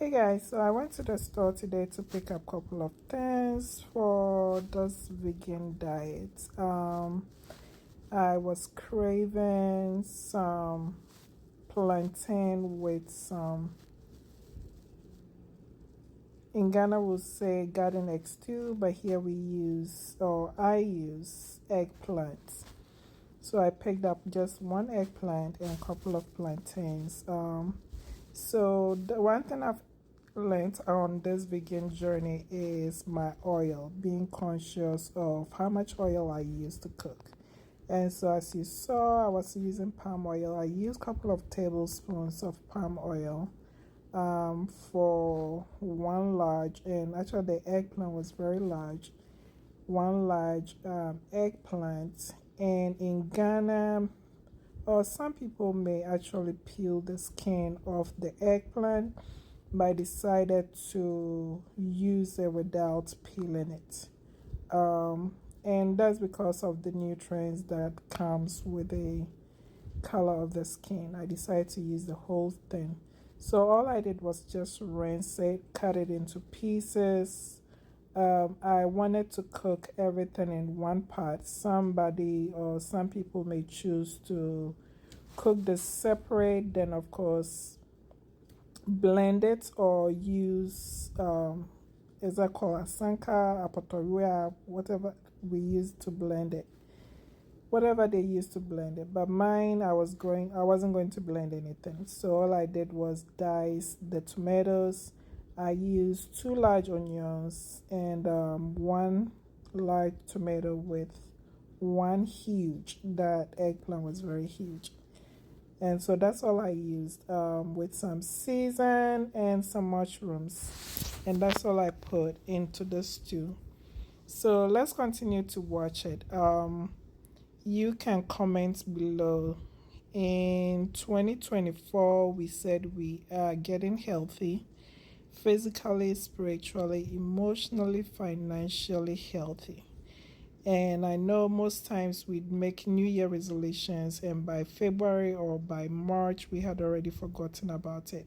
Hey guys, so I went to the store today to pick up a couple of things for this vegan diet. I was craving some plantain with some, in Ghana we'll say garden egg stew, but here we use, or I use eggplant. So I picked up just one eggplant and a couple of plantains. So the one thing I've learned on this vegan journey is my oil, being conscious of how much oil I use to cook. And so as you saw, I was using palm oil. I used a couple of tablespoons of palm oil for one large, and actually the eggplant was very large, one large eggplant. And in Ghana, or some people may actually peel the skin off the eggplant, but I decided to use it without peeling it. And that's because of the nutrients that comes with the color of the skin. I decided to use the whole thing. So all I did was just rinse it, cut it into pieces. I wanted to cook everything in one pot. Somebody or some people may choose to cook this separate, then of course blend it or use is that called asanka, apotoria, whatever we use to blend it, whatever they use to blend it. But mine, I wasn't going to blend anything, so all I did was dice the tomatoes. I used two large onions and one large tomato with one huge. That eggplant was very huge, and so that's all I used, with some season and some mushrooms. And that's all I put into the stew. So let's continue to watch it. You can comment below. In 2024, we said we are getting healthy, physically, spiritually, emotionally, financially healthy. And I know most times we'd make New Year resolutions, and by February or by March, we had already forgotten about it.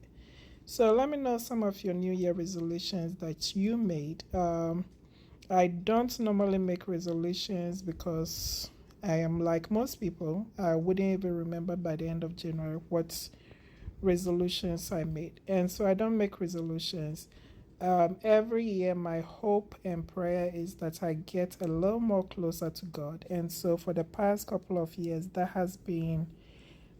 So let me know some of your New Year resolutions that you made. I don't normally make resolutions because I am like most people. I wouldn't even remember by the end of January what resolutions I made. And so I don't make resolutions. Every year, my hope and prayer is that I get a little more closer to God. And so for the past couple of years, that has been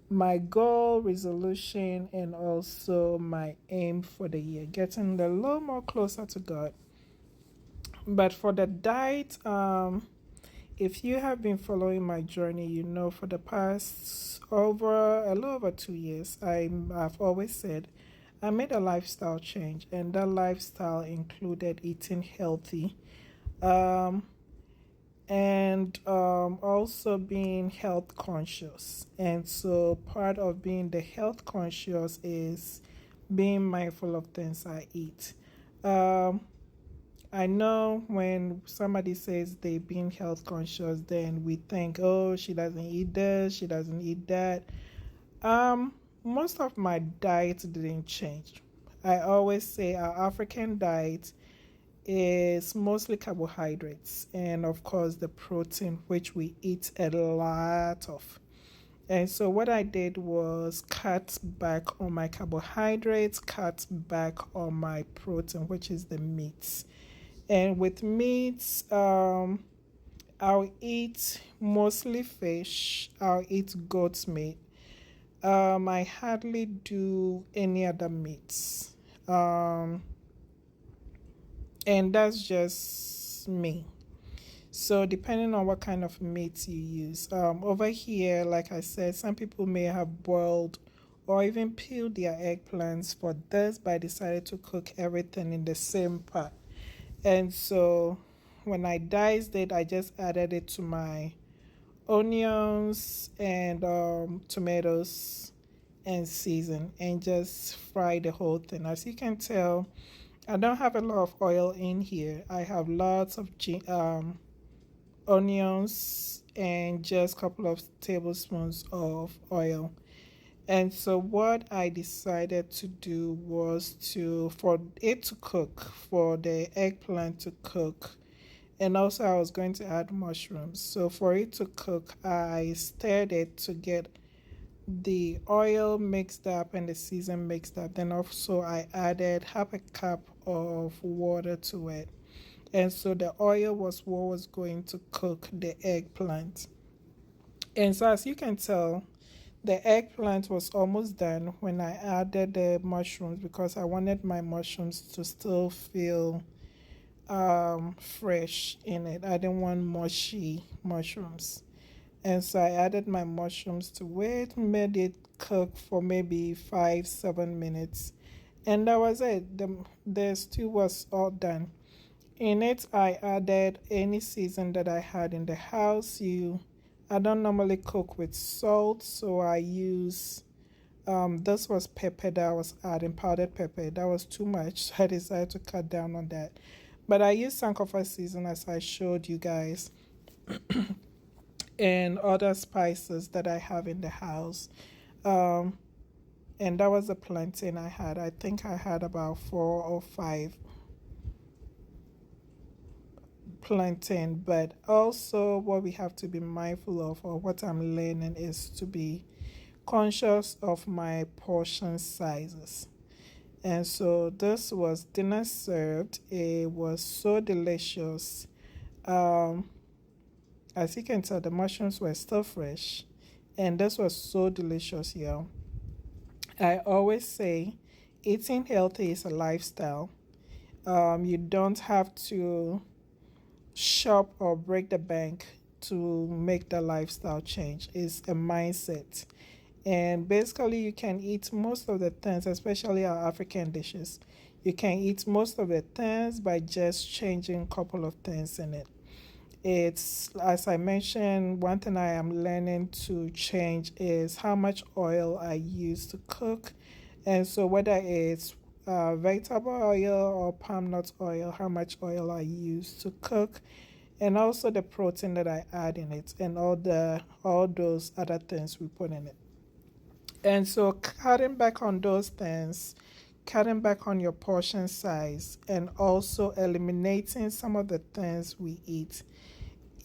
my goal, resolution, and also my aim for the year, getting a little more closer to God. But for the diet, if you have been following my journey, you know for the past a little over 2 years, I've always said I made a lifestyle change, and that lifestyle included eating healthy, um, and also being health conscious. And so part of being the health conscious is being mindful of things I eat. Um, I know when somebody says they've been health conscious, then we think, oh, she doesn't eat this, she doesn't eat that. Most of my diet didn't change. I always say our African diet is mostly carbohydrates and of course the protein, which we eat a lot of. And so what I did was cut back on my carbohydrates, cut back on my protein, which is the meats. And with meats, I'll eat mostly fish. I'll eat goat's meat. I hardly do any other meats. And that's just me. So depending on what kind of meat you use. Over here, like I said, some people may have boiled or even peeled their eggplants for this, but I decided to cook everything in the same pot. And so when I diced it, I just added it to my onions and tomatoes and season and just fry the whole thing. As you can tell, I don't have a lot of oil in here. I have lots of onions and just a couple of tablespoons of oil. And so what I decided to do was to for it to cook, for the eggplant to cook. And also I was going to add mushrooms. So for it to cook, I stirred it to get the oil mixed up and the season mixed up. Then also I added half a cup of water to it. And so the oil was what was going to cook the eggplant. And so as you can tell, the eggplant was almost done when I added the mushrooms because I wanted my mushrooms to still feel fresh in it. I didn't want mushy mushrooms. And so I added my mushrooms to it, made it cook for maybe 5, 7 minutes. And that was it. The stew was all done. In it, I added any season that I had in the house. I don't normally cook with salt, so I use this was pepper that I was adding, powdered pepper. That was too much, so I decided to cut down on that. But I used Sankofa season as I showed you guys, and other spices that I have in the house. Um, and that was the plantain I had. I think I had about 4 or 5 plantain. But also, what we have to be mindful of, or what I'm learning, is to be conscious of my portion sizes. And so this was dinner served. It was so delicious. Um, as you can tell, the mushrooms were still fresh, and this was so delicious, y'all. I always say eating healthy is a lifestyle. You don't have to shop or break the bank to make the lifestyle change. It's a mindset. And basically, you can eat most of the things, especially our African dishes. You can eat most of the things by just changing a couple of things in it. It's, as I mentioned, one thing I am learning to change is how much oil I use to cook. And so, whether it's vegetable oil or palm nut oil, how much oil I use to cook, and also the protein that I add in it, and all those other things we put in it. And so, cutting back on those things, cutting back on your portion size, and also eliminating some of the things we eat,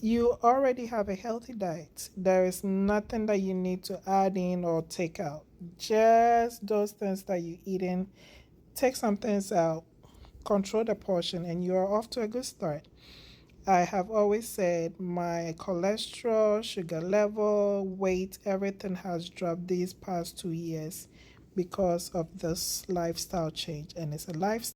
you already have a healthy diet. There is nothing that you need to add in or take out. Just those things that you're eating, take some things out, control the portion, and you are off to a good start. I have always said my cholesterol, sugar level, weight, everything has dropped these past 2 years because of this lifestyle change. And it's a lifestyle.